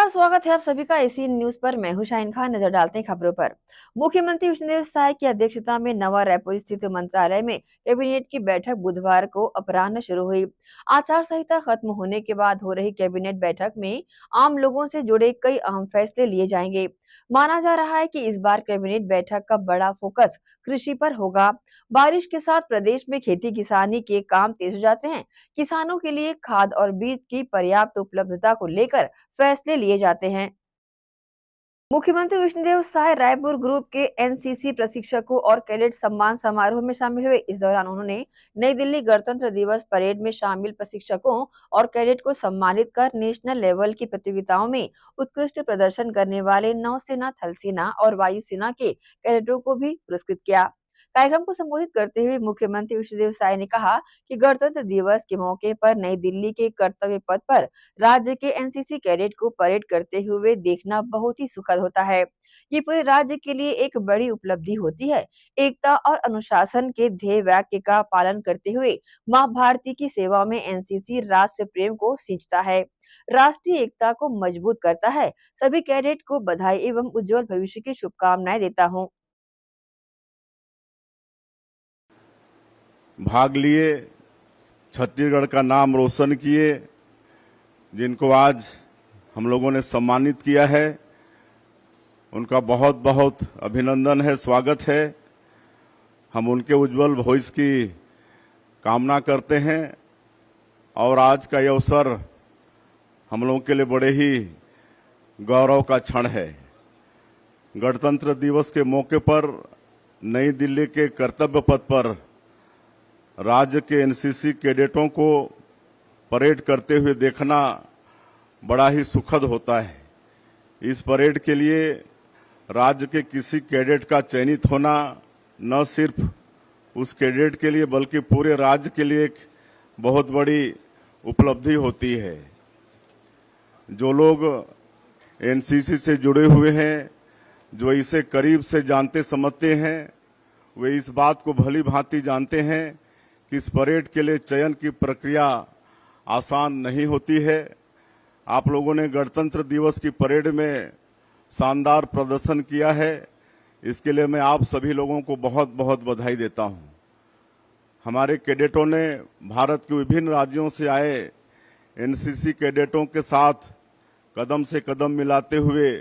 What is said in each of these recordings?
नमस्कार, स्वागत है आप सभी का एसी न्यूज पर। मैं हूं शाहीन खान। नजर डालते हैं खबरों पर। मुख्यमंत्री विष्णुदेव साय की अध्यक्षता में नवा रायपुर स्थित मंत्रालय में कैबिनेट की बैठक बुधवार को अपराह्न शुरू हुई। आचार संहिता खत्म होने के बाद हो रही कैबिनेट बैठक में आम लोगों से जुड़े कई अहम फैसले लिए जाएंगे। माना जा रहा है कि इस बार कैबिनेट बैठक का बड़ा फोकस कृषि पर होगा। बारिश के साथ प्रदेश में खेती किसानी के काम तेज हो जाते हैं। किसानों के लिए खाद और बीज की पर्याप्त उपलब्धता को लेकर फैसले लिए जाते हैं। मुख्यमंत्री विष्णुदेव साय रायपुर ग्रुप के एनसीसी प्रशिक्षकों और कैडेट सम्मान समारोह में शामिल हुए। इस दौरान उन्होंने नई दिल्ली गणतंत्र दिवस परेड में शामिल प्रशिक्षकों और कैडेट को सम्मानित कर नेशनल लेवल की प्रतियोगिताओं में उत्कृष्ट प्रदर्शन करने वाले नौसेना, थल सेना और वायुसेना के कैडेटों को भी पुरस्कृत किया। कार्यक्रम को संबोधित करते हुए मुख्यमंत्री विष्णुदेव साय ने कहा कि गणतंत्र दिवस के मौके पर नई दिल्ली के कर्तव्य पथ पर राज्य के एनसीसी कैडेट को परेड करते हुए देखना बहुत ही सुखद होता है। ये पूरे राज्य के लिए एक बड़ी उपलब्धि होती है। एकता और अनुशासन के ध्येय वाक्य का पालन करते हुए मां भारती की सेवा में एनसीसी राष्ट्र प्रेम को सींचता है, राष्ट्रीय एकता को मजबूत करता है। सभी कैडेट को बधाई एवं उज्जवल भविष्य की शुभकामनाएं देता हूँ। भाग लिए, छत्तीसगढ़ का नाम रोशन किए, जिनको आज हम लोगों ने सम्मानित किया है, उनका बहुत बहुत अभिनंदन है, स्वागत है। हम उनके उज्जवल भविष्य की कामना करते हैं और आज का यह अवसर हम लोगों के लिए बड़े ही गौरव का क्षण है। गणतंत्र दिवस के मौके पर नई दिल्ली के कर्तव्य पथ पर राज्य के एनसीसी कैडेटों को परेड करते हुए देखना बड़ा ही सुखद होता है। इस परेड के लिए राज्य के किसी कैडेट का चयनित होना न सिर्फ उस कैडेट के लिए बल्कि पूरे राज्य के लिए एक बहुत बड़ी उपलब्धि होती है। जो लोग एनसीसी से जुड़े हुए हैं, जो इसे करीब से जानते समझते हैं, वे इस बात को भली भांति जानते हैं कि इस परेड के लिए चयन की प्रक्रिया आसान नहीं होती है। आप लोगों ने गणतंत्र दिवस की परेड में शानदार प्रदर्शन किया है, इसके लिए मैं आप सभी लोगों को बहुत बहुत बधाई देता हूं। हमारे कैडेटों ने भारत के विभिन्न राज्यों से आए एनसीसी कैडेटों के साथ कदम से कदम मिलाते हुए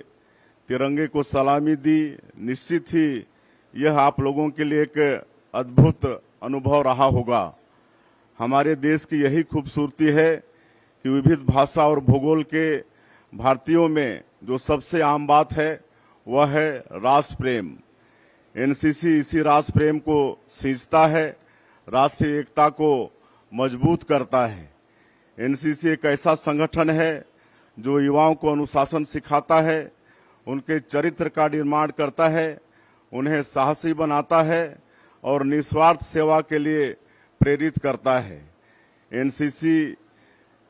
तिरंगे को सलामी दी। निश्चित ही यह आप लोगों के लिए एक अद्भुत अनुभव रहा होगा। हमारे देश की यही खूबसूरती है कि विविध भाषा और भूगोल के भारतीयों में जो सबसे आम बात है वह है राष्ट्र प्रेम। एनसीसी इसी राष्ट्र प्रेम को सींचता है, राष्ट्रीय एकता को मजबूत करता है। एनसीसी एक ऐसा संगठन है जो युवाओं को अनुशासन सिखाता है, उनके चरित्र का निर्माण करता है, उन्हें साहसी बनाता है और निस्वार्थ सेवा के लिए प्रेरित करता है। एनसीसी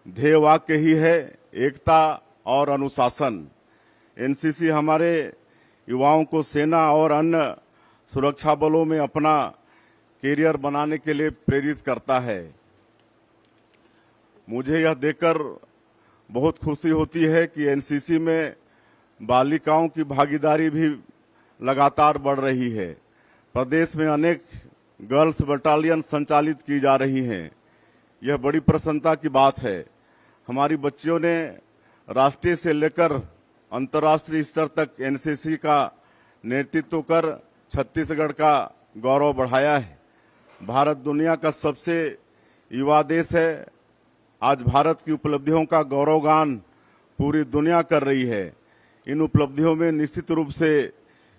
ध्येय वाक्य ही है एकता और अनुशासन। एनसीसी हमारे युवाओं को सेना और अन्य सुरक्षा बलों में अपना कैरियर बनाने के लिए प्रेरित करता है। मुझे यह देखकर बहुत खुशी होती है कि एनसीसी में बालिकाओं की भागीदारी भी लगातार बढ़ रही है। प्रदेश में अनेक गर्ल्स बटालियन संचालित की जा रही हैं। यह बड़ी प्रसन्नता की बात है। हमारी बच्चियों ने राष्ट्रीय से लेकर अंतर्राष्ट्रीय स्तर तक एनसीसी का नेतृत्व कर छत्तीसगढ़ का गौरव बढ़ाया है। भारत दुनिया का सबसे युवा देश है। आज भारत की उपलब्धियों का गौरवगान पूरी दुनिया कर रही है। इन उपलब्धियों में निश्चित रूप से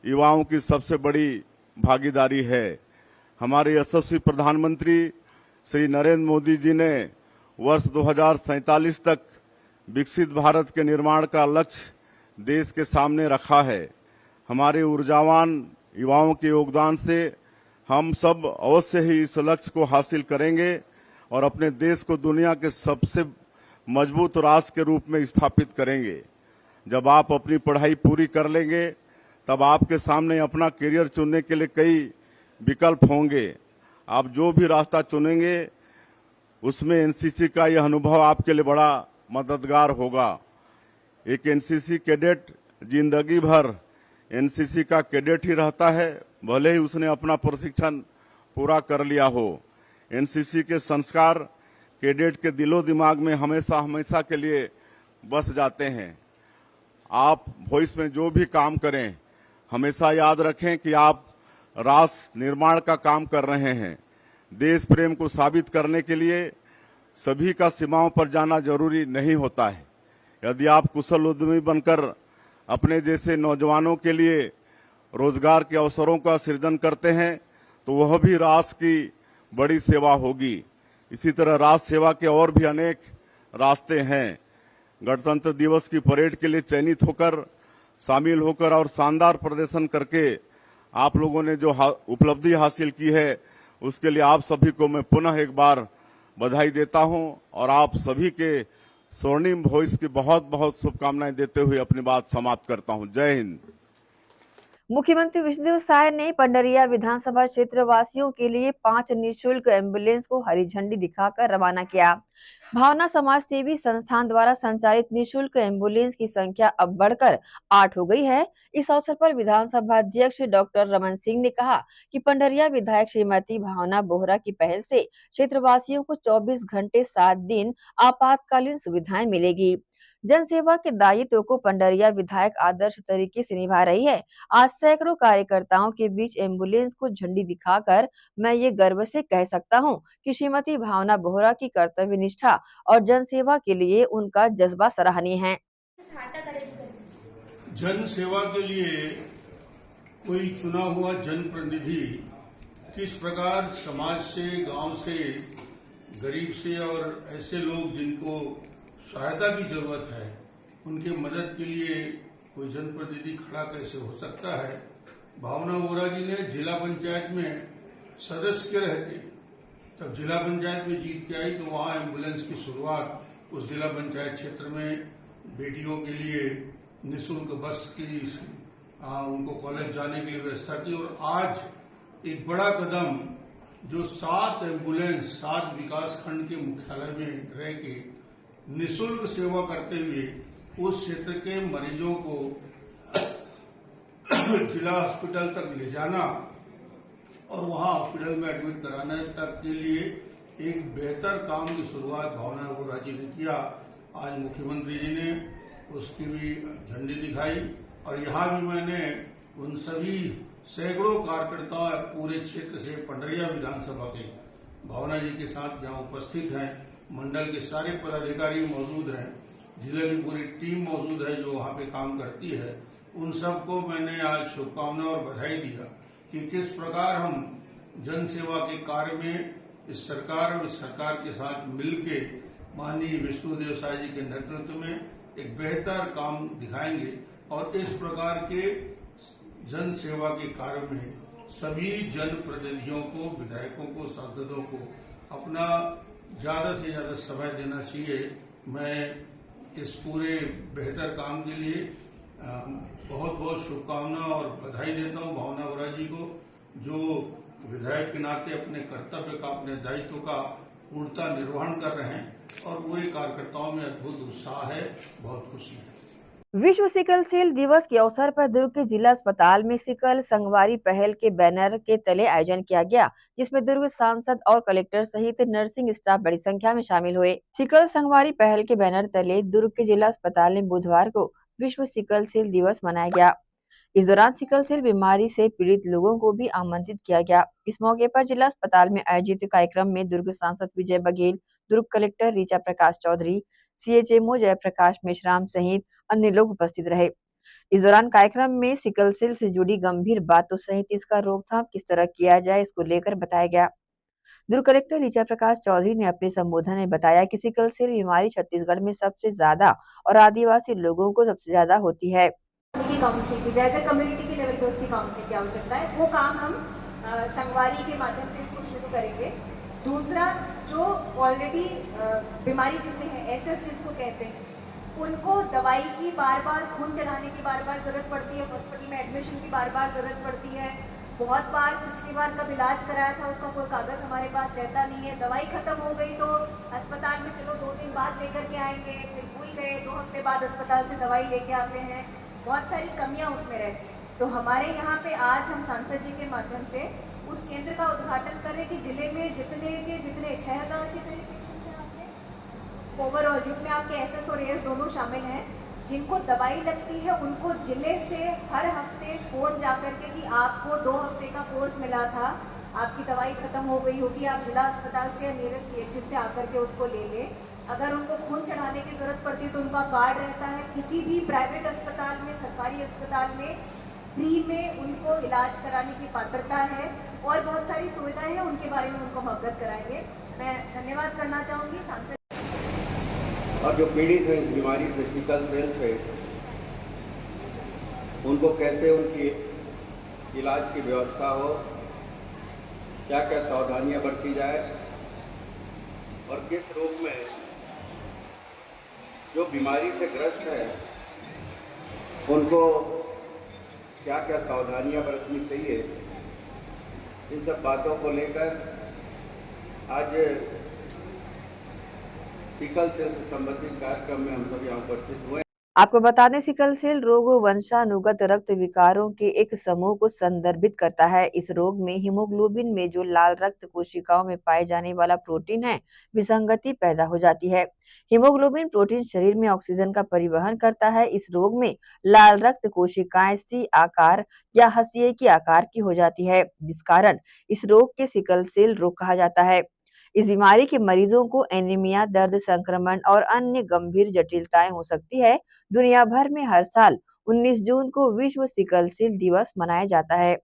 युवाओं की सबसे बड़ी भागीदारी है। हमारे यशस्वी प्रधानमंत्री श्री नरेंद्र मोदी जी ने वर्ष 2047 तक विकसित भारत के निर्माण का लक्ष्य देश के सामने रखा है। हमारे ऊर्जावान युवाओं के योगदान से हम सब अवश्य ही इस लक्ष्य को हासिल करेंगे और अपने देश को दुनिया के सबसे मजबूत राष्ट्र के रूप में स्थापित करेंगे। जब आप अपनी पढ़ाई पूरी कर लेंगे तब आपके सामने अपना करियर चुनने के लिए कई विकल्प होंगे। आप जो भी रास्ता चुनेंगे उसमें एनसीसी का यह अनुभव आपके लिए बड़ा मददगार होगा। एक एनसीसी कैडेट जिंदगी भर एनसीसी का कैडेट ही रहता है, भले ही उसने अपना प्रशिक्षण पूरा कर लिया हो। एनसीसी के संस्कार कैडेट के दिलो दिमाग में हमेशा हमेशा के लिए बस जाते हैं। आप भविष्य में जो भी काम करें, हमेशा याद रखें कि आप राष्ट्र निर्माण का काम कर रहे हैं। देश प्रेम को साबित करने के लिए सभी का सीमाओं पर जाना जरूरी नहीं होता है। यदि आप कुशल उद्यमी बनकर अपने जैसे नौजवानों के लिए रोजगार के अवसरों का सृजन करते हैं तो वह भी राष्ट्र की बड़ी सेवा होगी। इसी तरह राष्ट्र सेवा के और भी अनेक रास्ते हैं। गणतंत्र दिवस की परेड के लिए चयनित होकर, शामिल होकर और शानदार प्रदर्शन करके आप लोगों ने जो उपलब्धि हासिल की है उसके लिए आप सभी को मैं पुनः एक बार बधाई देता हूं और आप सभी के स्वर्णिम भविष्य की बहुत बहुत शुभकामनाएं देते हुए अपनी बात समाप्त करता हूं। जय हिंद। मुख्यमंत्री विष्णुदेव साय ने पंडरिया विधानसभा क्षेत्र वासियों के लिए 5 निःशुल्क एम्बुलेंस को हरी झंडी दिखाकर रवाना किया। भावना समाज सेवी संस्थान द्वारा संचालित निःशुल्क एम्बुलेंस की संख्या अब बढ़कर 8 हो गई है। इस अवसर पर विधानसभा अध्यक्ष डॉक्टर रमन सिंह ने कहा कि पंडरिया विधायक श्रीमती भावना बोहरा की पहल से क्षेत्रवासियों को 24 घंटे 7 दिन आपातकालीन सुविधाएं मिलेगी। जन सेवा के दायित्व को पंडरिया विधायक आदर्श तरीके से निभा रही है। आज सैकड़ों कार्यकर्ताओं के बीच एम्बुलेंस को झंडी दिखाकर मैं ये गर्व से कह सकता हूं कि श्रीमती भावना बोहरा की कर्तव्य निष्ठा और जन सेवा के लिए उनका जज्बा सराहनीय है। जन सेवा के लिए कोई चुना हुआ जनप्रतिनिधि किस प्रकार समाज से, गांव से, गरीब से और ऐसे लोग जिनको सहायता की जरूरत है उनके मदद के लिए कोई जनप्रतिनिधि खड़ा कैसे हो सकता है। भावना बोहरा जी ने जिला पंचायत में सदस्य के रहते तब जिला पंचायत में जीत के आई तो वहां एम्बुलेंस की शुरुआत उस जिला पंचायत क्षेत्र में बेटियों के लिए निःशुल्क बस की उनको कॉलेज जाने के लिए व्यवस्था की। और आज एक बड़ा कदम जो 7 एम्बुलेंस 7 विकास खंड के मुख्यालय में रह के निःशुल्क सेवा करते हुए उस क्षेत्र के मरीजों को जिला हॉस्पिटल तक ले जाना और वहां हॉस्पिटल में एडमिट कराने तक के लिए एक बेहतर काम की शुरुआत भावना बोहरा जी ने किया। आज मुख्यमंत्री जी ने उसकी भी झंडी दिखाई और यहां भी मैंने उन सभी सैकड़ों कार्यकर्ता पूरे क्षेत्र से पंडरिया विधानसभा के भावना जी के साथ जहां उपस्थित हैं, मंडल के सारे पदाधिकारी मौजूद हैं, जिले की पूरी टीम मौजूद है जो वहां पे काम करती है, उन सबको मैंने आज शुभकामना और बधाई दिया कि किस प्रकार हम जन सेवा के कार्य में इस सरकार और इस सरकार के साथ मिलके माननीय विष्णुदेव साय जी के नेतृत्व में एक बेहतर काम दिखाएंगे और इस प्रकार के जन सेवा के कार्य में सभी जनप्रतिनिधियों को, विधायकों को, सांसदों को अपना ज्यादा से ज्यादा समय देना चाहिए। मैं इस पूरे बेहतर काम के लिए बहुत बहुत शुभकामना और बधाई देता हूं भावना बोहरा जी को, जो विधायक के नाते अपने कर्तव्य का, अपने दायित्व का पूर्णतः निर्वहन कर रहे हैं और पूरे कार्यकर्ताओं में अद्भुत उत्साह है। बहुत खुशी है। विश्व सिकल सेल दिवस के अवसर पर दुर्ग के जिला अस्पताल में सिकल संगवारी पहल के बैनर के तले आयोजन किया गया, जिसमें दुर्ग सांसद और कलेक्टर सहित नर्सिंग स्टाफ बड़ी संख्या में शामिल हुए। सिकल संगवारी पहल के बैनर तले दुर्ग के जिला अस्पताल में बुधवार को विश्व सिकल सेल दिवस मनाया गया। इस दौरान सिकल सेल बीमारी से पीड़ित लोगों को भी आमंत्रित किया गया। इस मौके पर जिला अस्पताल में आयोजित कार्यक्रम में दुर्ग सांसद विजय बघेल, दुर्ग कलेक्टर ऋचा प्रकाश चौधरी, सीएचएमओ जयप्रकाश मेश्राम सहित अन्य लोग उपस्थित रहे। इस दौरान कार्यक्रम में सिकल सेल से जुड़ी गंभीर बातों सहित इसका रोकथाम किस तरह किया जाए इसको लेकर बताया गया। दुर्ग कलेक्टर ऋचा प्रकाश चौधरी ने अपने संबोधन में बताया कि सिकल सेल बीमारी छत्तीसगढ़ में सबसे ज्यादा और आदिवासी लोगों को सबसे ज्यादा होती है। काउंसलिंग की जाए, कम्युनिटी के लेवल पर उसकी काउंसलिंग की आवश्यकता है। वो काम हम संगवारी के माध्यम से इसको शुरू करेंगे। दूसरा, जो ऑलरेडी बीमारी जिनमें है, एसएस जिसको कहते हैं, उनको दवाई की बार बार, खून चढ़ाने की बार बार जरूरत पड़ती है, हॉस्पिटल में एडमिशन की बार बार जरूरत पड़ती है, बहुत बार पिछली बार कब इलाज कराया था उसका कोई कागज़ हमारे पास रहता नहीं है, दवाई ख़त्म हो गई तो अस्पताल में चलो 2 दिन बाद लेकर के आएंगे, फिर भूल गए, 2 हफ्ते बाद अस्पताल से दवाई लेके आते हैं, बहुत सारी कमियां उसमें रहती हैं। तो हमारे यहाँ पे आज हम सांसद जी के माध्यम से उस केंद्र का उद्घाटन कर रहे कि जिले में जितने 6000 के करीब पेशेंट्स हैं आपके ओवरऑल, जिसमें आपके एसएस और एएस दोनों शामिल हैं, जिनको दवाई लगती है उनको जिले से हर हफ्ते फ़ोन जाकर के कि आपको 2 हफ्ते का कोर्स मिला था, आपकी दवाई ख़त्म हो गई होगी, आप जिला अस्पताल से या नियरेस्ट सीएचसी से आकर के उसको ले लें। अगर उनको खून चढ़ाने की ज़रूरत पड़ती है तो उनका कार्ड रहता है, किसी भी प्राइवेट अस्पताल में, सरकारी अस्पताल में फ्री में उनको इलाज कराने की पात्रता है और बहुत सारी सुविधाएं हैं, उनके बारे में उनको हम अवगत कराएंगे। मैं धन्यवाद करना चाहूँगी सांसद। और जो पीड़ित हैं इस बीमारी से, सिकल सेल से, उनको कैसे उनकी इलाज की व्यवस्था हो, क्या क्या सावधानियां बरती जाए और किस रूप में जो बीमारी से ग्रस्त है उनको क्या क्या सावधानियां बरतनी चाहिए, इन सब बातों को लेकर आज सिकल सेल से संबंधित कार्यक्रम में हम सब यहाँ उपस्थित हुए। आपको बता दें, सिकल सेल रोग वंशानुगत रक्त विकारों के एक समूह को संदर्भित करता है। इस रोग में हीमोग्लोबिन में जो लाल रक्त कोशिकाओं में पाए जाने वाला प्रोटीन है, विसंगति पैदा हो जाती है। हीमोग्लोबिन प्रोटीन शरीर में ऑक्सीजन का परिवहन करता है। इस रोग में लाल रक्त कोशिकाएं सी आकार या हंसिए के आकार की हो जाती है, जिस कारण इस रोग के सिकल सेल रोग कहा जाता है। इस बीमारी के मरीजों को एनीमिया, दर्द, संक्रमण और अन्य गंभीर जटिलताएं हो सकती है। दुनिया भर में हर साल 19 जून को विश्व सिकल सेल दिवस मनाया जाता है।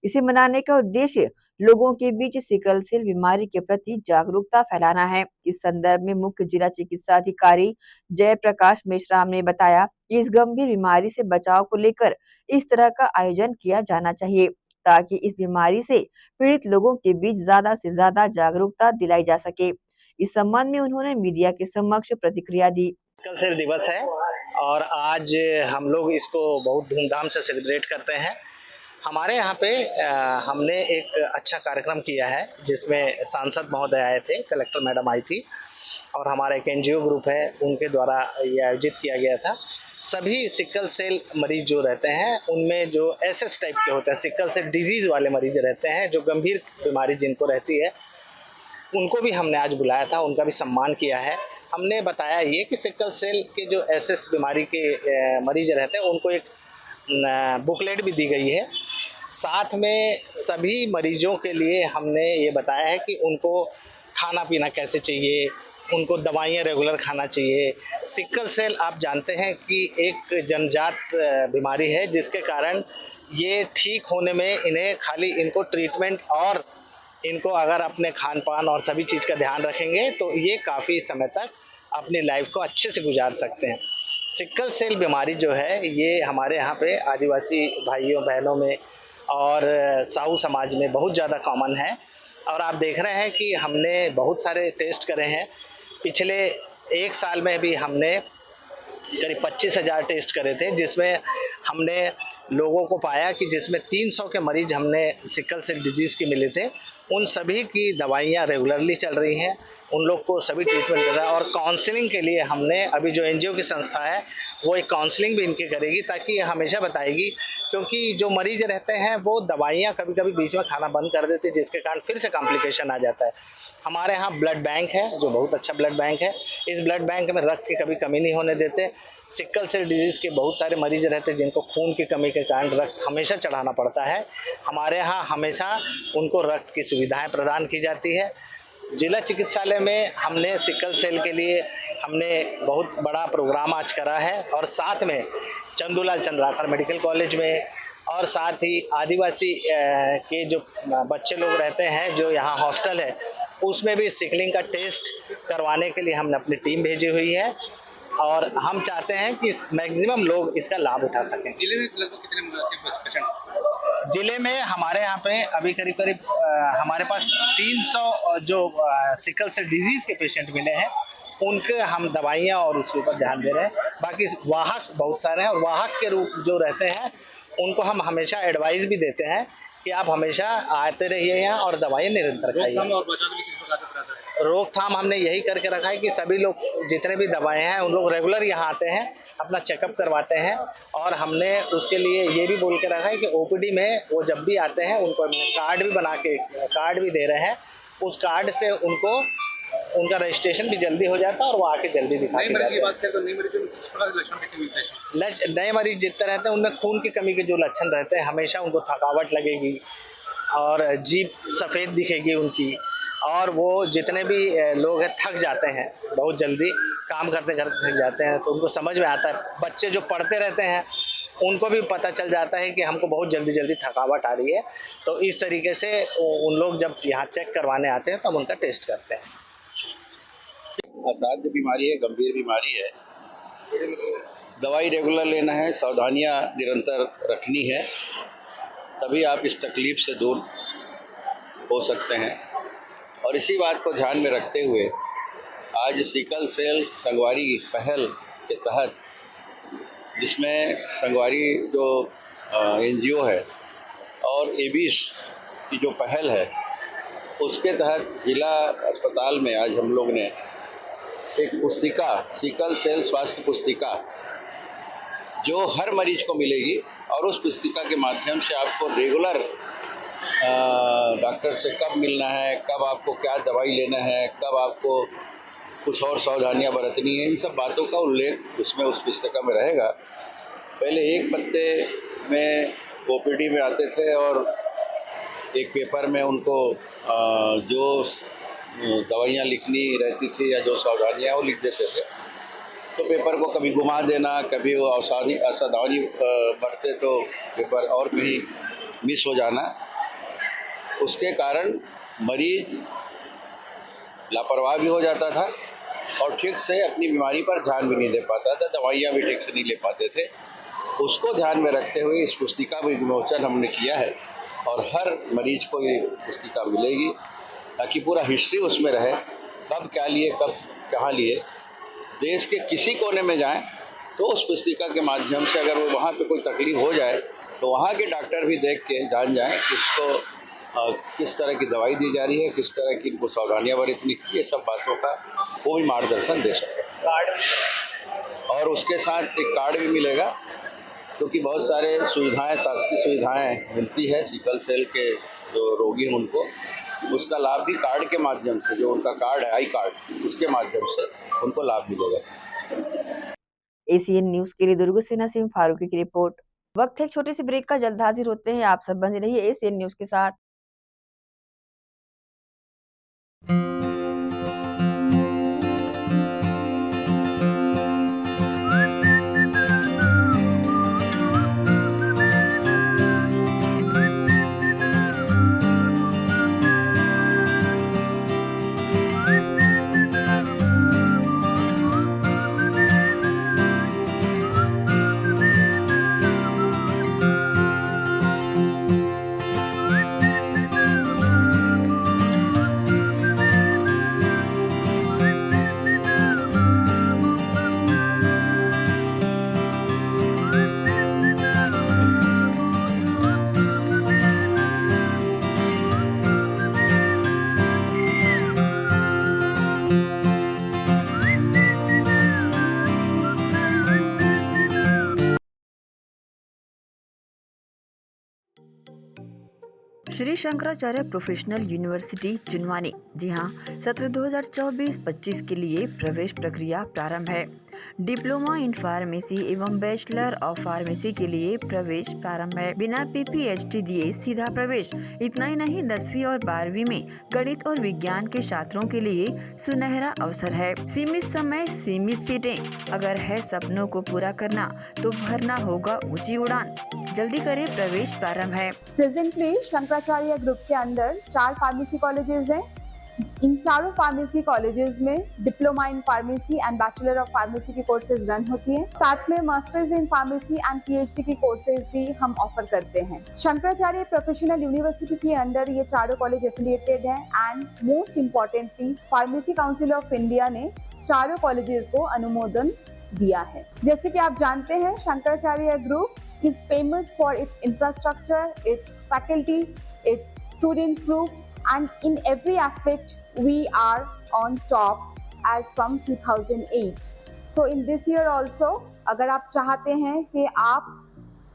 इसे मनाने का उद्देश्य लोगों के बीच सिकल सेल बीमारी के प्रति जागरूकता फैलाना है। इस संदर्भ में मुख्य जिला चिकित्सा अधिकारी जयप्रकाश मेश्राम ने बताया कि इस गंभीर बीमारी से बचाव को लेकर इस तरह का आयोजन किया जाना चाहिए, ताकि इस बीमारी से पीड़ित लोगों के बीच ज्यादा से ज्यादा जागरूकता दिलाई जा सके। इस संबंध में उन्होंने मीडिया के समक्ष प्रतिक्रिया दी। सिकल सेल दिवस है और आज हम लोग इसको बहुत धूमधाम से सेलिब्रेट करते हैं। हमारे यहाँ पे हमने एक अच्छा कार्यक्रम किया है जिसमें सांसद महोदय आए थे, कलेक्टर मैडम आई थी और हमारा एक एनजीओ ग्रुप है उनके द्वारा ये आयोजित किया गया था। सभी सिकल सेल मरीज जो रहते हैं उनमें जो एसएस टाइप के होते हैं, सिकल सेल डिजीज वाले मरीज रहते हैं, जो गंभीर बीमारी जिनको रहती है, उनको भी हमने आज बुलाया था, उनका भी सम्मान किया है। हमने बताया ये कि सिकल सेल के जो एसएस बीमारी के मरीज रहते हैं उनको एक बुकलेट भी दी गई है। साथ में सभी मरीजों के लिए हमने ये बताया है कि उनको खाना पीना कैसे चाहिए, उनको दवाइयाँ रेगुलर खाना चाहिए। सिकल सेल आप जानते हैं कि एक जन्मजात बीमारी है जिसके कारण ये ठीक होने में इन्हें खाली इनको ट्रीटमेंट और इनको अगर अपने खान पान और सभी चीज़ का ध्यान रखेंगे तो ये काफ़ी समय तक अपनी लाइफ को अच्छे से गुजार सकते हैं। सिकल सेल बीमारी जो है ये हमारे यहाँ पे आदिवासी भाइयों बहनों में और साहू समाज में बहुत ज़्यादा कॉमन है और आप देख रहे हैं कि हमने बहुत सारे टेस्ट करे हैं। पिछले 1 साल में भी हमने करीब 25,000 टेस्ट करे थे, जिसमें हमने लोगों को पाया कि जिसमें 300 के मरीज हमने सिकल सेल डिजीज़ के मिले थे। उन सभी की दवाइयाँ रेगुलरली चल रही हैं, उन लोग को सभी ट्रीटमेंट कर रहा है और काउंसलिंग के लिए हमने अभी जो एनजीओ की संस्था है वो एक काउंसलिंग भी इनके करेगी ताकि ये हमेशा बताएगी, क्योंकि जो मरीज रहते हैं वो दवाइयाँ कभी कभी बीच में खाना बंद कर देते हैं जिसके कारण फिर से कॉम्प्लिकेशन आ जाता है। हमारे यहाँ ब्लड बैंक है जो बहुत अच्छा ब्लड बैंक है। इस ब्लड बैंक में रक्त की कभी कमी नहीं होने देते। सिकल सेल डिजीज़ के बहुत सारे मरीज रहते हैं जिनको खून की कमी के कारण रक्त हमेशा चढ़ाना पड़ता है। हमारे यहाँ हमेशा उनको रक्त की सुविधाएं प्रदान की जाती है। जिला चिकित्सालय में हमने सिकल सेल के लिए हमने बहुत बड़ा प्रोग्राम आज करा है और साथ में चंदूलाल चंद्राकर मेडिकल कॉलेज में और साथ ही आदिवासी के जो बच्चे लोग रहते हैं जो यहाँ हॉस्टल है उसमें भी सिकलिंग का टेस्ट करवाने के लिए हमने अपनी टीम भेजी हुई है और हम चाहते हैं कि मैक्सिमम लोग इसका लाभ उठा सकें। जिले में लगभग कितने पेशेंट? जिले में हमारे यहाँ पे अभी करीब करीब हमारे पास 300 जो सिकल सेल डिजीज के पेशेंट मिले हैं, उनके हम दवाइयाँ और उसके ऊपर ध्यान दे रहे हैं। बाकी वाहक बहुत सारे हैं और वाहक के रूप जो रहते हैं उनको हम हमेशा एडवाइस भी देते हैं कि आप हमेशा आते रहिए यहाँ और दवाइयाँ निरंतर खाइए। रोकथाम और बचाव के लिए किस प्रकार से प्रयास है? रोकथाम हमने यही करके रखा है कि सभी लोग जितने भी दवाएं हैं उन लोग रेगुलर यहाँ आते हैं, अपना चेकअप करवाते हैं। और हमने उसके लिए ये भी बोल के रखा है कि ओपीडी में वो जब भी आते हैं उनको कार्ड भी बना के कार्ड भी दे रहे हैं। उस कार्ड से उनको उनका रजिस्ट्रेशन भी जल्दी हो जाता है और वो आके जल्दी दिखा नए के मरीज जाते की हैं। बात करें तो नए मरीज में किस प्रकार के लक्षण देखने को मिलते हैं? नए मरीज जितने रहते हैं उनमें खून की कमी के जो लक्षण रहते हैं, हमेशा उनको थकावट लगेगी और जीभ सफ़ेद दिखेगी उनकी, और वो जितने भी लोग हैं थक जाते हैं, बहुत जल्दी काम करते करते थक जाते हैं। तो उनको समझ में आता है, बच्चे जो पढ़ते रहते हैं उनको भी पता चल जाता है कि हमको बहुत जल्दी जल्दी थकावट आ रही है। तो इस तरीके से उन लोग जब यहाँ चेक करवाने आते हैं तब उनका टेस्ट करते हैं। असाध्य बीमारी है, गंभीर बीमारी है, दवाई रेगुलर लेना है, सावधानियां निरंतर रखनी है, तभी आप इस तकलीफ से दूर हो सकते हैं। और इसी बात को ध्यान में रखते हुए आज सिकल सेल संगवारी पहल के तहत, जिसमें संगवारी जो एनजीओ है और एबीस की जो पहल है, उसके तहत जिला अस्पताल में आज हम लोग ने एक पुस्तिका, सिकल सेल स्वास्थ्य पुस्तिका, जो हर मरीज को मिलेगी और उस पुस्तिका के माध्यम से आपको रेगुलर डॉक्टर से कब मिलना है, कब आपको क्या दवाई लेना है, कब आपको कुछ और सावधानियां बरतनी है, इन सब बातों का उल्लेख उसमें उस पुस्तिका में रहेगा। पहले एक पत्ते में ओपीडी में आते थे और एक पेपर में उनको जो दवाइयाँ लिखनी रहती थी या जो सावधानियाँ वो लिख देते थे। तो पेपर को कभी घुमा देना, कभी वो असावधानी बरते तो पेपर और कहीं मिस हो जाना, उसके कारण मरीज लापरवाह भी हो जाता था और ठीक से अपनी बीमारी पर ध्यान भी नहीं दे पाता था, दवाइयाँ भी ठीक से नहीं ले पाते थे। उसको ध्यान में रखते हुए इस पुस्तिका में विमोचन हमने किया है और हर मरीज को ये पुस्तिका मिलेगी, ताकि पूरा हिस्ट्री उसमें रहे, कब क्या लिए, कब कहाँ लिए। देश के किसी कोने में जाएं तो उस पुस्तिका के माध्यम से अगर वो वहाँ पे कोई तकलीफ हो जाए तो वहाँ के डॉक्टर भी देख के जान जाएं कि उसको किस तरह की दवाई दी जा रही है, किस तरह की उनको सावधानियाँ बरतनी चाहिए, ये सब बातों का वो भी मार्गदर्शन दे सकते हैं। और उसके साथ एक कार्ड भी मिलेगा, क्योंकि बहुत सारे सुविधाएं, शासकीय सुविधाएं मिलती है सिकल सेल के जो रोगी हैं उनको, उसका लाभ भी कार्ड के माध्यम से, जो उनका कार्ड है आई कार्ड, उसके माध्यम से उनको लाभ मिलेगा। एसीएन न्यूज के लिए दुर्ग से नसीम फारूकी की रिपोर्ट। वक्त है एक छोटे से ब्रेक का, जल्द हाजिर होते हैं। आप सब बने रहिए एसीएन न्यूज के साथ। श्री शंकराचार्य प्रोफेशनल यूनिवर्सिटी चुनवानी, जी हाँ, सत्र 2024-25 के लिए प्रवेश प्रक्रिया प्रारंभ है। डिप्लोमा इन फार्मेसी एवं बैचलर ऑफ फार्मेसी के लिए प्रवेश प्रारंभ है। बिना PPHD दिए सीधा प्रवेश। इतना ही नहीं, 10वीं और 12वीं में गणित और विज्ञान के छात्रों के लिए सुनहरा अवसर है। सीमित समय, सीमित सीटें। अगर है सपनों को पूरा करना तो भरना होगा ऊंची उड़ान। जल्दी करें, प्रवेश प्रारंभ है। प्रेजेंटली शंकराचार्य ग्रुप के अंदर 4 फार्मेसी कॉलेजेस हैं। इन चारों फार्मेसी कॉलेजेस में diploma in pharmacy and bachelor of pharmacy की कोर्सेज रन होती हैं। साथ में masters in pharmacy and PhD की कोर्सेज भी हम ऑफर करते हैं। शंकराचार्य प्रोफेशनल यूनिवर्सिटी के अंडर ये चारों कॉलेज एफिलिएटेड हैं and most importantly pharmacy council of India ने चारों कॉलेजेस को अनुमोदन दिया है। जैसे कि आप जानते हैं, Shankaracharya group is famous for its infrastructure, its faculty, its students group, and in every aspect we are on top as from 2008. So in this year also, अगर आप चाहते हैं कि आप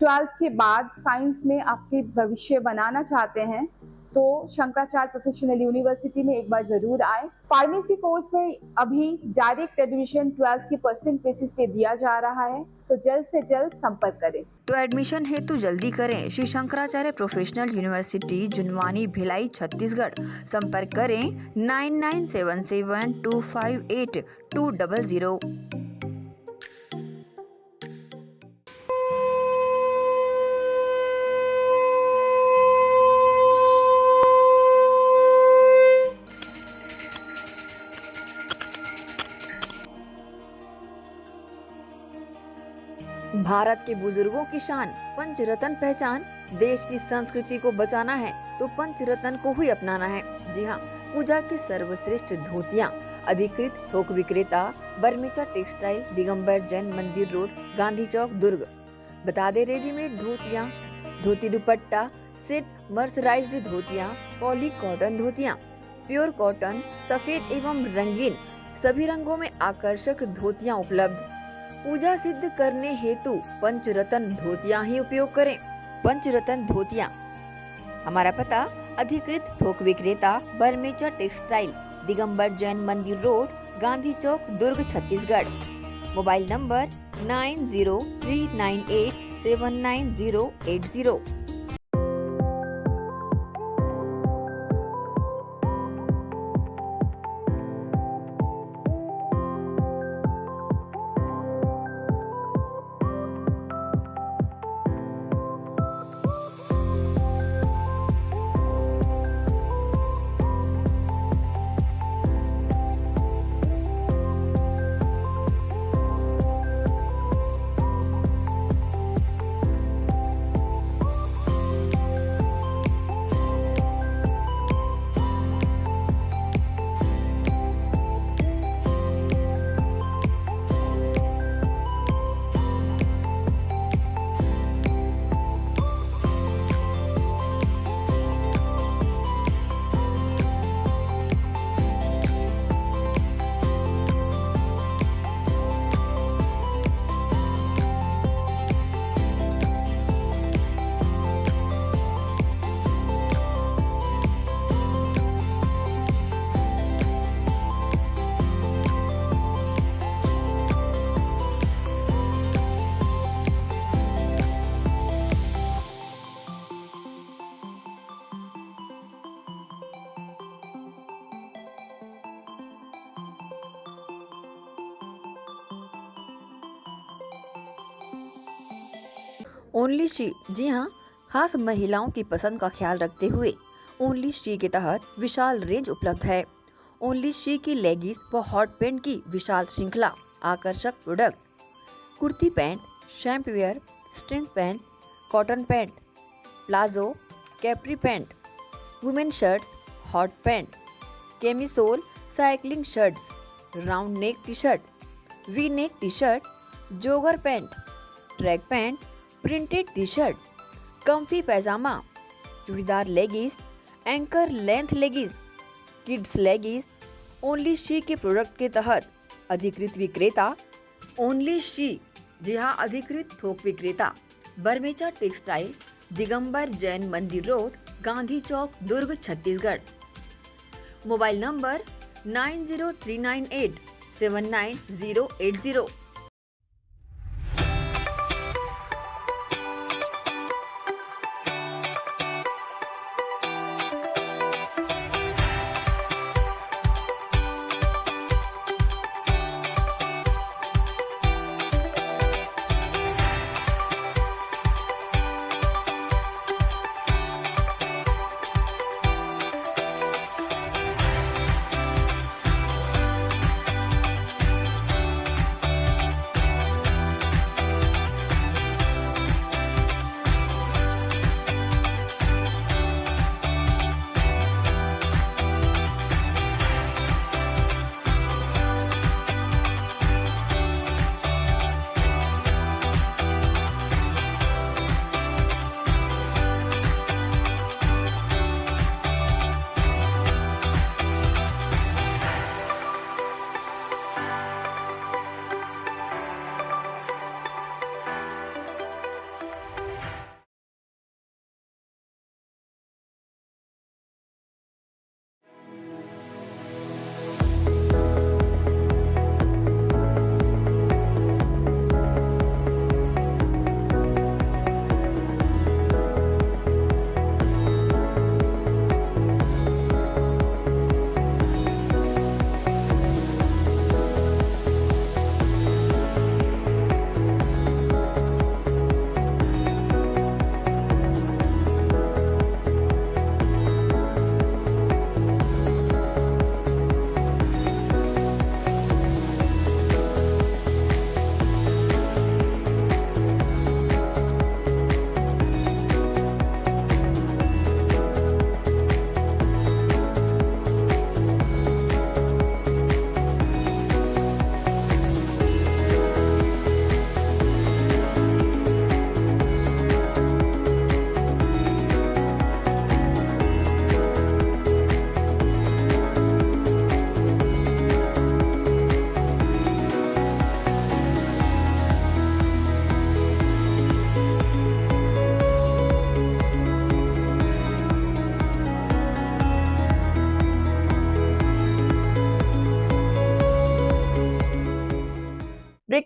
12th के बाद साइंस में आपके भविष्य बनाना चाहते हैं तो शंकराचार्य प्रोफेशनल यूनिवर्सिटी में एक बार जरूर आए। फार्मेसी कोर्स में अभी डायरेक्ट एडमिशन 12th की परसेंट बेसिस पे दिया जा रहा है, तो जल्द से जल्द संपर्क करें। तो एडमिशन हेतु जल्दी करें श्री शंकराचार्य प्रोफेशनल यूनिवर्सिटी जुनवानी भिलाई छत्तीसगढ़। संपर्क करें 9977258200। भारत के बुजुर्गों की शान पंचरत्न पहचान। देश की संस्कृति को बचाना है तो पंचरत्न को ही अपनाना है। जी हाँ, पूजा की सर्वश्रेष्ठ धोतियाँ। अधिकृत थोक विक्रेता बर्मेचा टेक्सटाइल, दिगंबर जैन मंदिर रोड, गांधी चौक, दुर्ग। बता दे रेडीमेड धोतियाँ, धोती दुपट्टा सेट, मर्सराइज्ड धोतियाँ, पॉली कॉटन धोतियाँ, प्योर कॉटन, सफेद एवं रंगीन सभी रंगों में आकर्षक धोतियाँ उपलब्ध। पूजा सिद्ध करने हेतु पंचरत्न धोतियां ही उपयोग करें। पंचरत्न धोतियां। हमारा पता अधिकृत थोक विक्रेता बर्मेचा textile, Digambar Jain Mandir road, Gandhi Chowk, Durg, Chhattisgarh. Mobile number 9039879080। Only she. जी हाँ, खास महिलाओं की पसंद का ख्याल रखते हुए ओनली शी के तहत विशाल रेंज उपलब्ध है। ओनली शी की लेगिस व हॉट पैंट की विशाल श्रृंखला, आकर्षक product, kurti pant, shapewear, string pant, cotton pant, palazzo, capri pant, women shirts, hot pant, camisole, cycling shirts, round neck T shirt, V neck T shirt, jogger pant, track pant, printed T shirt, comfy pyjama, churidar leggings, ankle length leggings, kids leggings. Only she के product के तहत अधिकृत विक्रेता only she. जी हाँ, अधिकृत थोक विक्रेता बर्मेचा textile, Digambar Jain Mandir road, Gandhi Chowk, Durg, Chhattisgarh. Mobile number 9039879080।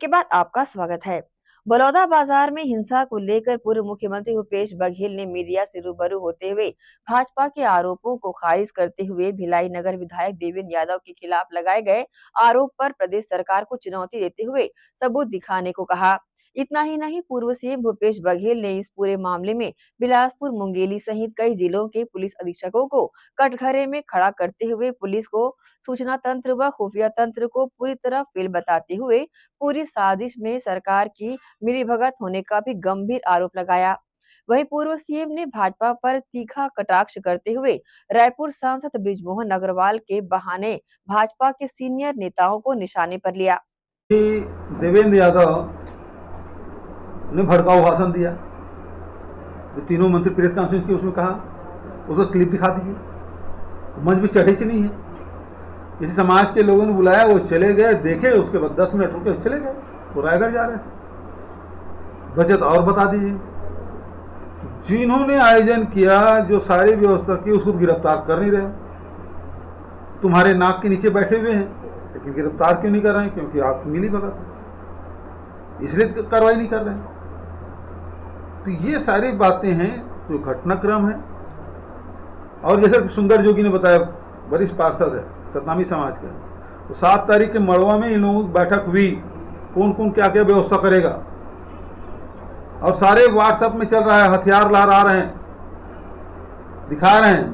Break के बाद आपका स्वागत है। बलौदा बाजार में हिंसा को लेकर पूर्व मुख्यमंत्री भूपेश बघेल ने मीडिया से रूबरू होते हुए भाजपा के आरोपों को खारिज करते हुए भिलाई नगर विधायक देवेंद्र यादव के खिलाफ लगाए गए आरोप पर प्रदेश सरकार को चुनौती देते हुए सबूत दिखाने को कहा। इतना ही नहीं, पूर्व सीएम भूपेश बघेल ने इस पूरे मामले में बिलासपुर, मुंगेली सहित कई जिलों के पुलिस अधीक्षकों को कटघरे में खड़ा करते हुए पुलिस को सूचना तंत्र व खुफिया तंत्र को पूरी तरह फेल बताते हुए पूरी साजिश में सरकार की मिलीभगत होने का भी गंभीर आरोप लगाया। वहीं पूर्व सीएम ने भाजपा पर तीखा कटाक्ष करते हुए रायपुर सांसद बृजमोहन अग्रवाल के बहाने भाजपा के सीनियर नेताओं को निशाने पर लिया। देवेंद्र यादव ने भड़काऊ भाषण दिया, जो तीनों मंत्री प्रेस कॉन्फ्रेंस की उसमें कहा, उसका क्लिप दिखा दीजिए। मंच भी चढ़ी च नहीं है, किसी समाज के लोगों ने बुलाया, वो चले गए, देखे, उसके बाद 10 मिनट रुके चले गए। वो रायगढ़ जा रहे थे। बचत और बता दीजिए, जिन्होंने आयोजन किया, जो सारी व्यवस्था की, उसको गिरफ्तार कर नहीं रहे। तुम्हारे नाक के नीचे बैठे हुए हैं, लेकिन गिरफ्तार क्यों नहीं कर रहे हैं? क्योंकि आपकी मिली भगत है, इसलिए कार्रवाई नहीं कर रहे हैं। तो ये सारी बातें हैं जो घटनाक्रम है। और जैसे सुंदर जोगी ने बताया, वरिष्ठ पार्षद है, सतनामी समाज का, तो 7 तारीख के मड़वा में इन लोगों की बैठक हुई, कौन कौन क्या क्या व्यवस्था करेगा। और सारे व्हाट्सएप में चल रहा है, हथियार लहरा रहे हैं, दिखा रहे हैं।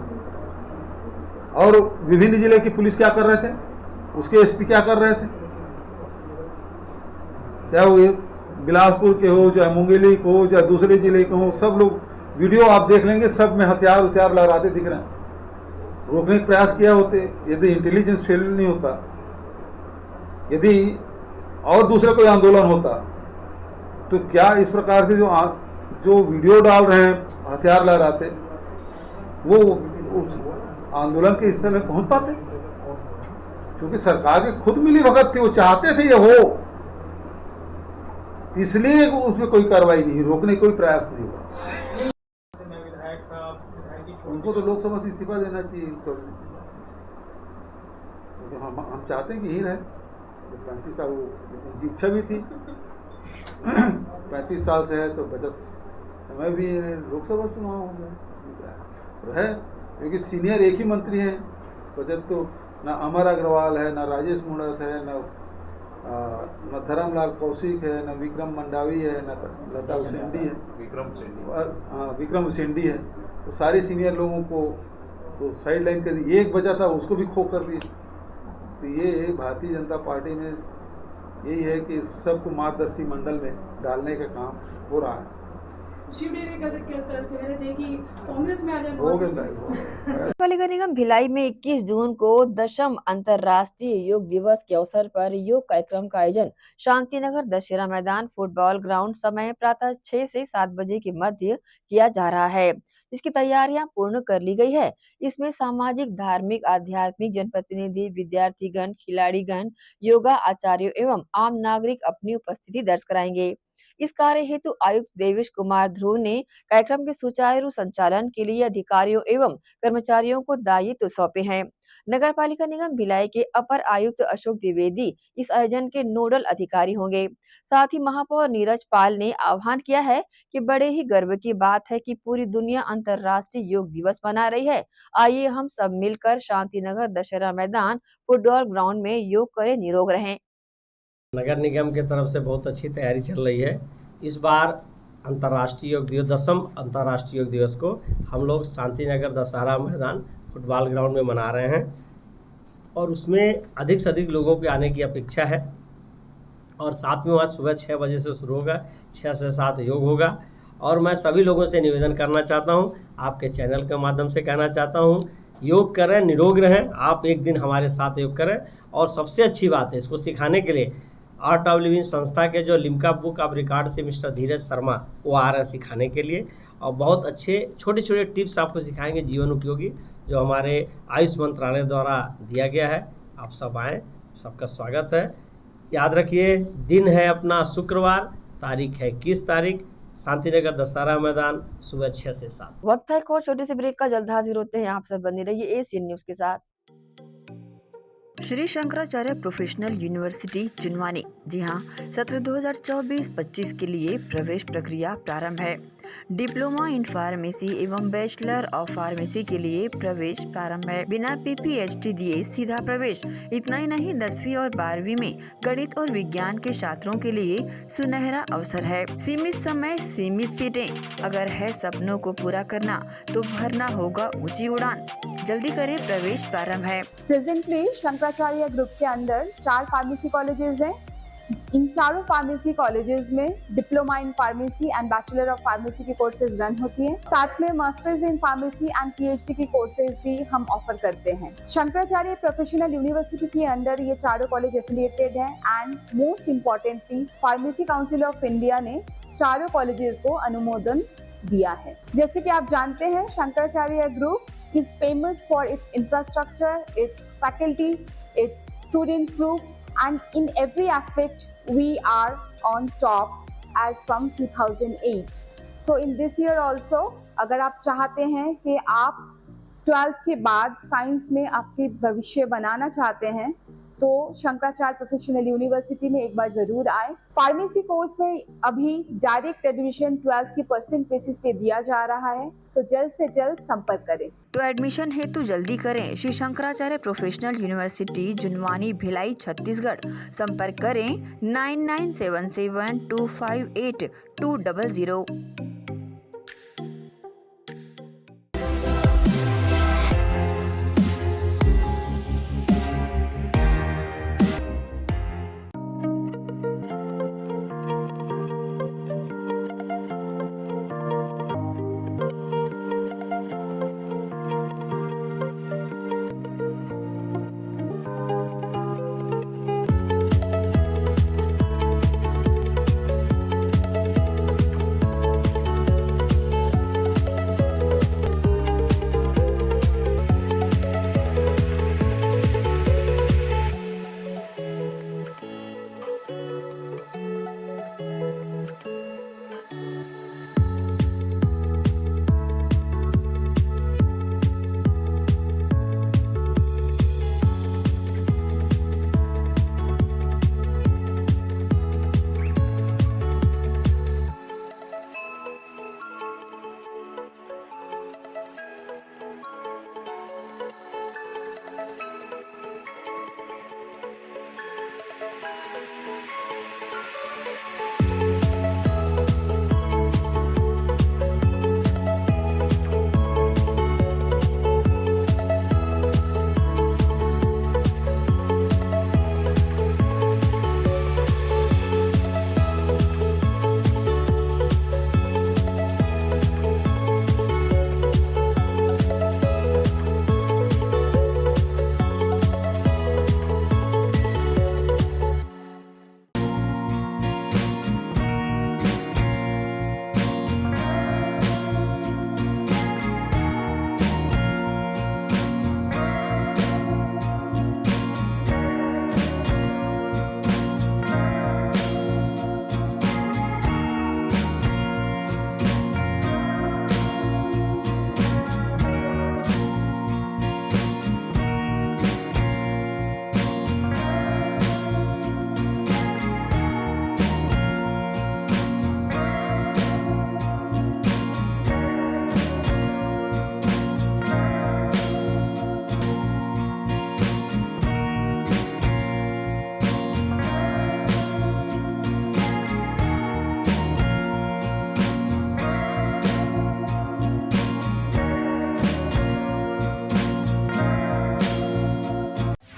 और विभिन्न जिले की पुलिस क्या कर रहे थे, उसके एसपी क्या कर रहे थे, चाहे वो बिलासपुर के हो, चाहे मुंगेली को हो, चाहे दूसरे जिले के हो, सब लोग वीडियो आप देख लेंगे, सब में हथियार लहराते दिख रहे हैं। रोकने का प्रयास किया होते, यदि इंटेलिजेंस फेल नहीं होता, यदि और दूसरा कोई आंदोलन होता, तो क्या इस प्रकार से जो वीडियो डाल रहे हैं हथियार लहराते, वो आंदोलन के हिस्से में पहुंच पाते? क्योंकि सरकार की खुद मिली भगत थी, वो चाहते थे ये हो, इसलिए उसमें कोई कार्रवाई नहीं, रोकने कोई प्रयास नहीं हुआ। उनको तो लोकसभा से इस्तीफा देना चाहिए। हम चाहते हैं कि यही रहे। 35 साल उनकी इच्छा भी थी, 35 साल से है, तो बचत समय भी है, लोकसभा चुनाव हो गया है, क्योंकि सीनियर एक ही मंत्री हैं। बचत तो ना अमर अग्रवाल है, ना राजेश मूणत है, न धर्मलाल कौशिक है, न विक्रम मंडावी है, न लता उसेंडी है, विक्रम उसेंडी है। तो सारे सीनियर लोगों को तो साइड लाइन कर दी, एक बचा था उसको भी खो कर दी। तो ये भारतीय जनता पार्टी में यही है कि सबको मार्गदर्शी मंडल में डालने का काम हो रहा है। कांग्रेस में नगर निगम भिलाई में 21 जून को 10वीं अंतर्राष्ट्रीय योग दिवस के अवसर पर योग कार्यक्रम का आयोजन शांतिनगर दशहरा मैदान फुटबॉल ग्राउंड समय प्रातः 6 से 7 बजे के मध्य किया जा रहा है, जिसकी तैयारियां पूर्ण कर ली गई है। इसमें सामाजिक, धार्मिक, आध्यात्मिक जनप्रतिनिधि, विद्यार्थीगण, खिलाड़ीगण, योगा आचार्यों एवं आम नागरिक अपनी उपस्थिति दर्ज कराएंगे। इस कार्य हेतु आयुक्त देवेश कुमार ध्रुव ने कार्यक्रम के सुचारू संचालन के लिए अधिकारियों एवं कर्मचारियों को दायित्व सौंपे हैं। नगर पालिका निगम भिलाई के अपर आयुक्त अशोक द्विवेदी इस आयोजन के नोडल अधिकारी होंगे। साथ ही महापौर नीरज पाल ने आह्वान किया है कि बड़े ही गर्व की बात है कि पूरी दुनिया अंतर्राष्ट्रीय योग दिवस मना रही है। आइए हम सब मिलकर शांतिनगर दशहरा मैदान फुटबॉल ग्राउंड में योग करें, निरोग रहें। नगर निगम की तरफ से बहुत अच्छी तैयारी चल रही है। इस बार अंतर्राष्ट्रीय योग दिवस, 10वीं अंतर्राष्ट्रीय योग दिवस को हम लोग शांतिनगर दशहरा मैदान फुटबॉल ग्राउंड में मना रहे हैं और उसमें अधिक से अधिक लोगों के आने की अपेक्षा है। और साथ में वहाँ सुबह 6 बजे से शुरू होगा, 6 से 7 योग होगा। और मैं सभी लोगों से निवेदन करना चाहता हूँ, आपके चैनल के माध्यम से कहना चाहता हूँ, योग करें, निरोग रहें। आप एक दिन हमारे साथ योग करें। और सबसे अच्छी बात है, इसको सिखाने के लिए आर्ट ऑफ लिविंग संस्था के जो लिम्का बुक ऑफ रिकॉर्ड से मिस्टर धीरज शर्मा वो आ रहे हैं सिखाने के लिए। और बहुत अच्छे छोटे छोटे टिप्स आपको सिखाएंगे जीवन उपयोगी, जो हमारे आयुष मंत्रालय द्वारा दिया गया है। आप सब आएँ, सबका स्वागत है। याद रखिए, दिन है अपना शुक्रवार, तारीख है 21 तारीख, शांतिनगर दशहरा मैदान, सुबह 6 से 7। वक्त है एक और छोटे से ब्रेक का, जल्द हाजिर होते हैं। आप सब बने रहिए एशियन न्यूज के साथ। श्री शंकराचार्य प्रोफेशनल यूनिवर्सिटी जुनवानी, जी हाँ, सत्र 2024-25 के लिए प्रवेश प्रक्रिया प्रारंभ है। डिप्लोमा इन फार्मेसी एवं बैचलर ऑफ फार्मेसी के लिए प्रवेश प्रारंभ है। बिना PPHD दिए सीधा प्रवेश। इतना ही नहीं, 10वीं और 12वीं में गणित और विज्ञान के छात्रों के लिए सुनहरा अवसर है। सीमित समय, सीमित सीटें। अगर है सपनों को पूरा करना तो भरना होगा ऊंची उड़ान। जल्दी करें, प्रवेश प्रारंभ है। प्रेजेंटली शंकराचार्य ग्रुप के अंदर 4 फार्मेसी कॉलेजेस हैं। इन चारों फार्मेसी कॉलेजेस में diploma in pharmacy and bachelor of pharmacy की कोर्सेज रन होती हैं। साथ में masters in pharmacy and PhD की कोर्सेज भी हम ऑफर करते हैं। शंकराचार्य प्रोफेशनल यूनिवर्सिटी के अंडर ये चारों कॉलेज एफिलिएटेड हैं and most importantly pharmacy council of India ने चारों कॉलेजेस को अनुमोदन दिया है। जैसे कि आप जानते हैं, Shankaracharya group is famous for its infrastructure, its faculty, its students group, and in every aspect we are on top as from 2008. So in this year also, अगर आप चाहते हैं कि आप 12th के बाद साइंस में आपके भविष्य बनाना चाहते हैं तो शंकराचार्य प्रोफेशनल यूनिवर्सिटी में एक बार जरूर आए। फार्मेसी कोर्स में अभी डायरेक्ट एडमिशन 12th की % बेसिस पे दिया जा रहा है, तो जल्द से जल्द संपर्क करें। तो एडमिशन हेतु जल्दी करें। Shri Shankaracharya professional university Junwani, Bhilai, Chhattisgarh. संपर्क करें 9977258200।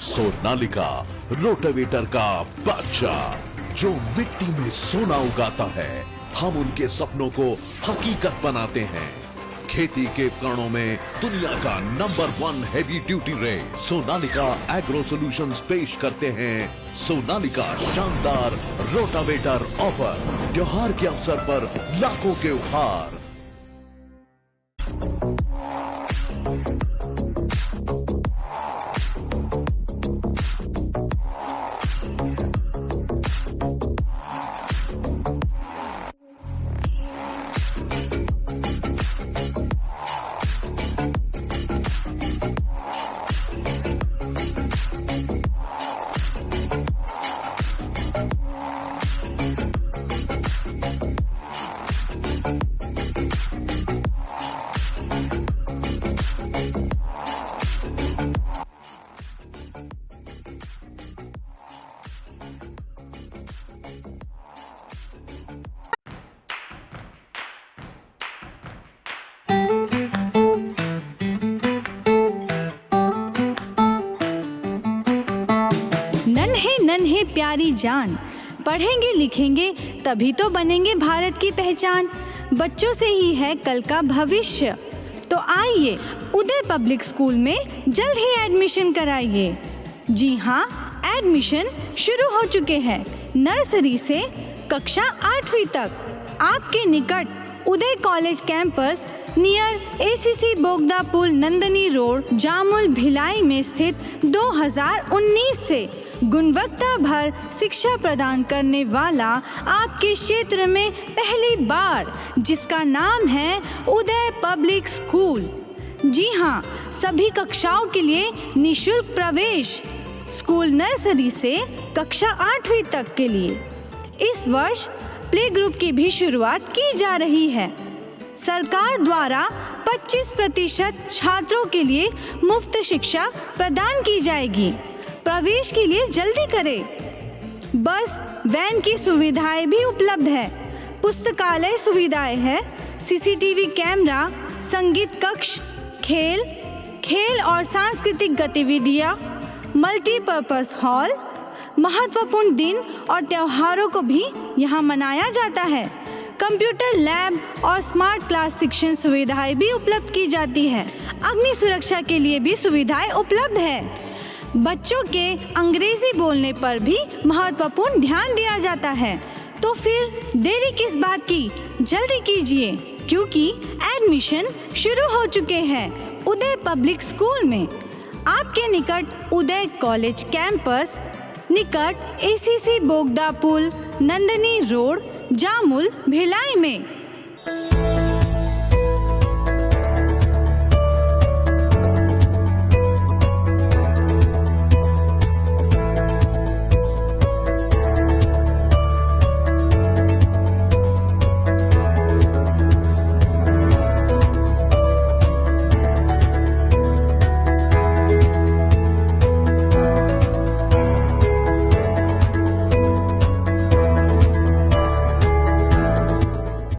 सोनालिका रोटावेटर का बादशाह जो मिट्टी में सोना उगाता है। हम उनके सपनों को हकीकत बनाते हैं। खेती के उपकरणों में दुनिया का number 1 heavy duty rate Sonalika agro solutions पेश करते हैं सोनालिका शानदार रोटावेटर ऑफर। त्योहार के अवसर पर लाखों के उपहार। प्यारी जान। पढ़ेंगे लिखेंगे तभी तो बनेंगे भारत की पहचान। बच्चों से ही है कल का भविष्य, तो आइए उदय पब्लिक स्कूल में जल्द ही एडमिशन कराइए। जी हाँ, एडमिशन शुरू हो चुके हैं नर्सरी से कक्षा 8वीं तक। आपके निकट उदय कॉलेज कैंपस नियर एसीसी बोगदा पुल नंदनी रोड जामुल भिलाई में स्थित 2019 से गुणवत्ता भर शिक्षा प्रदान करने वाला आपके क्षेत्र में पहली बार, जिसका नाम है उदय पब्लिक स्कूल। जी हाँ, सभी कक्षाओं के लिए निःशुल्क प्रवेश। स्कूल नर्सरी से कक्षा 8वीं तक के लिए इस वर्ष प्ले ग्रुप की भी शुरुआत की जा रही है। सरकार द्वारा 25% छात्रों के लिए मुफ्त शिक्षा प्रदान की जाएगी। प्रवेश के लिए जल्दी करें। बस वैन की सुविधाएं भी उपलब्ध है। पुस्तकालय सुविधाएं है, सीसीटीवी कैमरा, संगीत कक्ष, खेल और सांस्कृतिक गतिविधियां, मल्टीपर्पज हॉल। महत्वपूर्ण दिन और त्योहारों को भी यहाँ मनाया जाता है। कंप्यूटर लैब और स्मार्ट क्लास शिक्षण सुविधाएं भी उपलब्ध की जाती है। अग्नि सुरक्षा के लिए भी सुविधाएं उपलब्ध है। बच्चों के अंग्रेजी बोलने पर भी महत्वपूर्ण ध्यान दिया जाता है। तो फिर देरी किस बात की, जल्दी कीजिए, क्योंकि एडमिशन शुरू हो चुके हैं उदय पब्लिक स्कूल में। आपके निकट उदय कॉलेज कैंपस निकट एसीसी बोगदा पुल नंदनी रोड जामुल भिलाई में।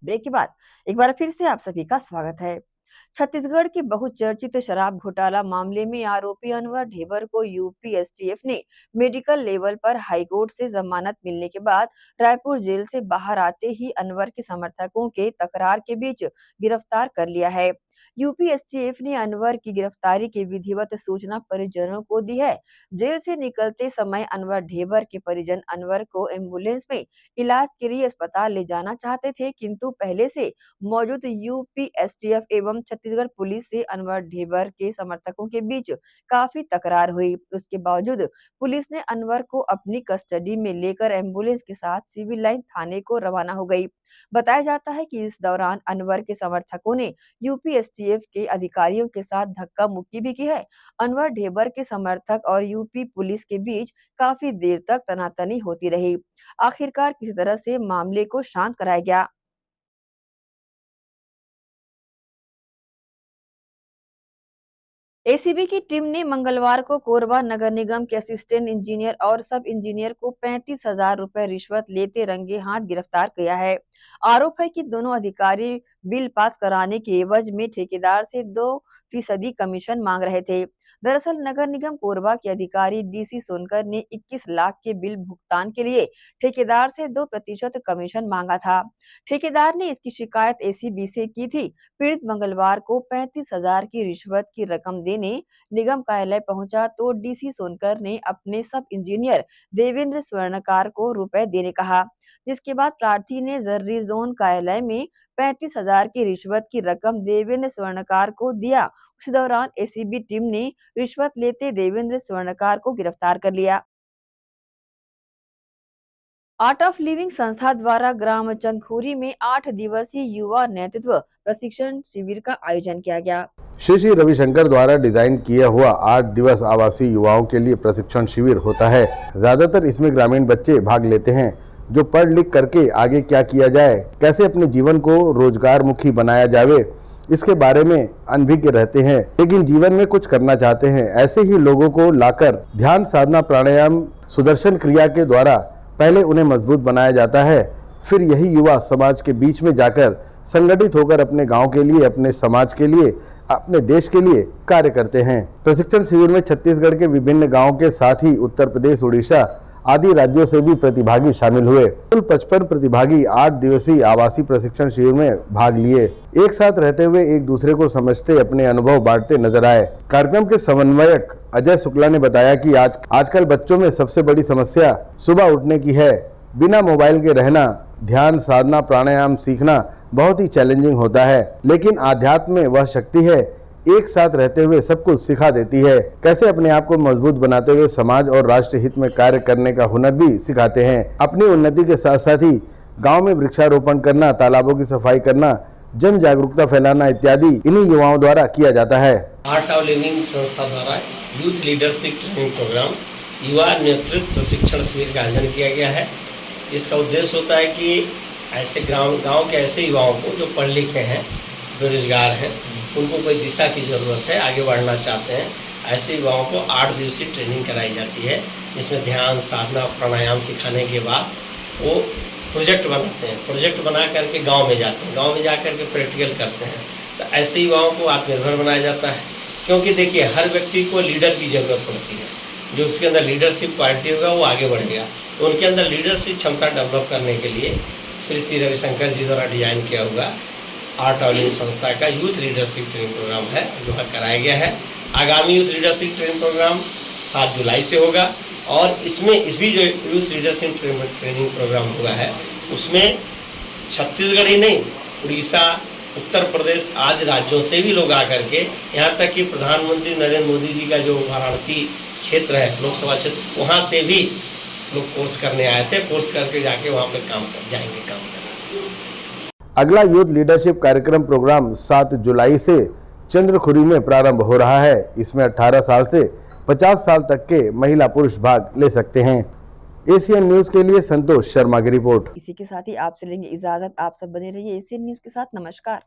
ब्रेक के बाद एक बार फिर से आप सभी का स्वागत है। छत्तीसगढ़ के बहुचर्चित शराब घोटाला मामले में आरोपी अनवर ढेबर को यूपी एसटीएफ ने मेडिकल लेवल पर हाईकोर्ट से जमानत मिलने के बाद रायपुर जेल से बाहर आते ही अनवर के समर्थकों के तकरार के बीच गिरफ्तार कर लिया है। यूपी एसटीएफ ने अनवर की गिरफ्तारी की विधिवत सूचना परिजनों को दी है। जेल से निकलते समय अनवर ढेबर के परिजन अनवर को एम्बुलेंस में इलाज के लिए अस्पताल ले जाना चाहते थे, किंतु पहले से मौजूद यूपी एसटीएफ एवं छत्तीसगढ़ पुलिस से अनवर ढेबर के समर्थकों के बीच काफी तकरार हुई। उसके बावजूद पुलिस ने अनवर को अपनी कस्टडी में लेकर एम्बुलेंस के साथ सिविल लाइन थाने को रवाना हो गई। बताया जाता है कि इस दौरान अनवर के समर्थकों ने यूपी एसटीएफ के अधिकारियों के साथ धक्का मुक्की भी की है। अनवर ढेबर के समर्थक और यूपी पुलिस के बीच काफी देर तक तनातनी होती रही। आखिरकार किसी तरह से मामले को शांत कराया गया। एसीबी की टीम ने मंगलवार को कोरबा नगर निगम के असिस्टेंट इंजीनियर और सब इंजीनियर को 35,000 रुपए रिश्वत लेते रंगे हाथ गिरफ्तार किया है। आरोप है कि दोनों अधिकारी बिल पास कराने के एवज में ठेकेदार से 2% कमीशन मांग रहे थे। दरअसल नगर निगम कोरबा के अधिकारी डीसी सोनकर ने 21 लाख के बिल भुगतान के लिए ठेकेदार से 2% कमीशन मांगा था। ठेकेदार ने इसकी शिकायत एसीबी से की थी। पीड़ित मंगलवार को 35,000 की रिश्वत की रकम देने निगम कार्यालय पहुंचा तो डीसी सोनकर ने अपने सब इंजीनियर देवेंद्र स्वर्णकार को रुपए देने कहा, जिसके बाद प्रार्थी ने जर्री जोन कार्यालय में 35,000 की रिश्वत की रकम देवेंद्र स्वर्णकार को दिया। उसी दौरान एसीबी टीम ने रिश्वत लेते देवेंद्र स्वर्णकार को गिरफ्तार कर लिया। आर्ट ऑफ लिविंग संस्था द्वारा ग्राम चंदखुरी में 8 दिवसीय युवा नेतृत्व प्रशिक्षण शिविर का आयोजन किया गया। श्री रविशंकर द्वारा डिजाइन किया हुआ 8 दिवस आवासीय युवाओं के लिए प्रशिक्षण शिविर होता है। ज्यादातर इसमें ग्रामीण बच्चे भाग लेते हैं जो पढ़ लिख करके आगे क्या किया जाए, कैसे अपने जीवन को रोजगार मुखी बनाया जावे, इसके बारे में अनभिज्ञ रहते हैं, लेकिन जीवन में कुछ करना चाहते हैं। ऐसे ही लोगों को लाकर ध्यान साधना प्राणायाम सुदर्शन क्रिया के द्वारा पहले उन्हें मजबूत बनाया जाता है, फिर यही युवा समाज के बीच में जाकर संगठित होकर अपने गांव के लिए, अपने समाज के लिए, अपने देश के लिए कार्य करते हैं। प्रशिक्षण शिविर में छत्तीसगढ़ के विभिन्न गांवों के साथ ही उत्तर प्रदेश, उड़ीसा आदि राज्यों से भी प्रतिभागी शामिल हुए। कुल 55 प्रतिभागी 8 दिवसीय आवासीय प्रशिक्षण शिविर में भाग लिए। एक साथ रहते हुए एक दूसरे को समझते अपने अनुभव बांटते नजर आए। कार्यक्रम के समन्वयक अजय शुक्ला ने बताया कि आजकल बच्चों में सबसे बड़ी समस्या सुबह उठने की है। बिना मोबाइल के रहना, ध्यान साधना प्राणायाम सीखना बहुत ही चैलेंजिंग होता है, लेकिन आध्यात्म में वह शक्ति है, एक साथ रहते हुए सब कुछ सिखा देती है। कैसे अपने आप को मजबूत बनाते हुए समाज और राष्ट्र हित में कार्य करने का हुनर भी सिखाते हैं। अपनी उन्नति के साथ साथ ही गांव में वृक्षारोपण करना, तालाबों की सफाई करना, जन जागरूकता फैलाना इत्यादि इन्हीं युवाओं द्वारा किया जाता है। आर्ट ऑफ लिविंग संस्था द्वारा यूथ लीडरशिप ट्रेनिंग प्रोग्राम युवा नेतृत्व प्रशिक्षण शिविर का आयोजन किया गया है। इसका उद्देश्य होता है कि ऐसे गांव के ऐसे युवाओं को जो पढ़े लिखे हैं, बेरोजगार हैं, उनको कोई दिशा की ज़रूरत है, आगे बढ़ना चाहते हैं, ऐसे युवाओं को 8 दिवसीय ट्रेनिंग कराई जाती है। इसमें ध्यान साधना प्राणायाम सिखाने के बाद वो प्रोजेक्ट बनाते हैं। प्रोजेक्ट बना करके गांव में जाते हैं, गांव में जा करके प्रैक्टिकल करते हैं। तो ऐसे युवाओं को आत्मनिर्भर बनाया जाता है, क्योंकि देखिए हर व्यक्ति को लीडर की ज़रूरत पड़ती है। जो उसके अंदर लीडरशिप क्वालिटी होगा वो आगे बढ़ेगा। तो उनके अंदर लीडरशिप क्षमता डेवलप करने के लिए श्री रविशंकर जी द्वारा डिजाइन किया हुआ आर्ट ऑफ लिविंग संस्था का यूथ लीडरशिप ट्रेनिंग प्रोग्राम है जो कराया गया है। आगामी यूथ लीडरशिप ट्रेनिंग प्रोग्राम 7 जुलाई से होगा और इसमें इस भी जो यूथ लीडरशिप ट्रेनिंग प्रोग्राम हुआ है उसमें छत्तीसगढ़ ही नहीं, उड़ीसा, उत्तर प्रदेश आदि राज्यों से भी लोग आकर के, यहाँ तक कि प्रधानमंत्री नरेंद्र मोदी जी का जो वाराणसी क्षेत्र है, लोकसभा क्षेत्र, वहाँ से भी लोग कोर्स करने आए थे। कोर्स करके जाके वहाँ पे काम करने। अगला यूथ लीडरशिप कार्यक्रम प्रोग्राम 7 जुलाई से चंद्रखुरी में प्रारंभ हो रहा है। इसमें 18 साल से 50 साल तक के महिला पुरुष भाग ले सकते हैं। एशियन न्यूज के लिए संतोष शर्मा की रिपोर्ट। इसी के साथ ही आपसे लेंगे इजाजत। आप सब बने रहिए एशियन न्यूज के साथ। नमस्कार।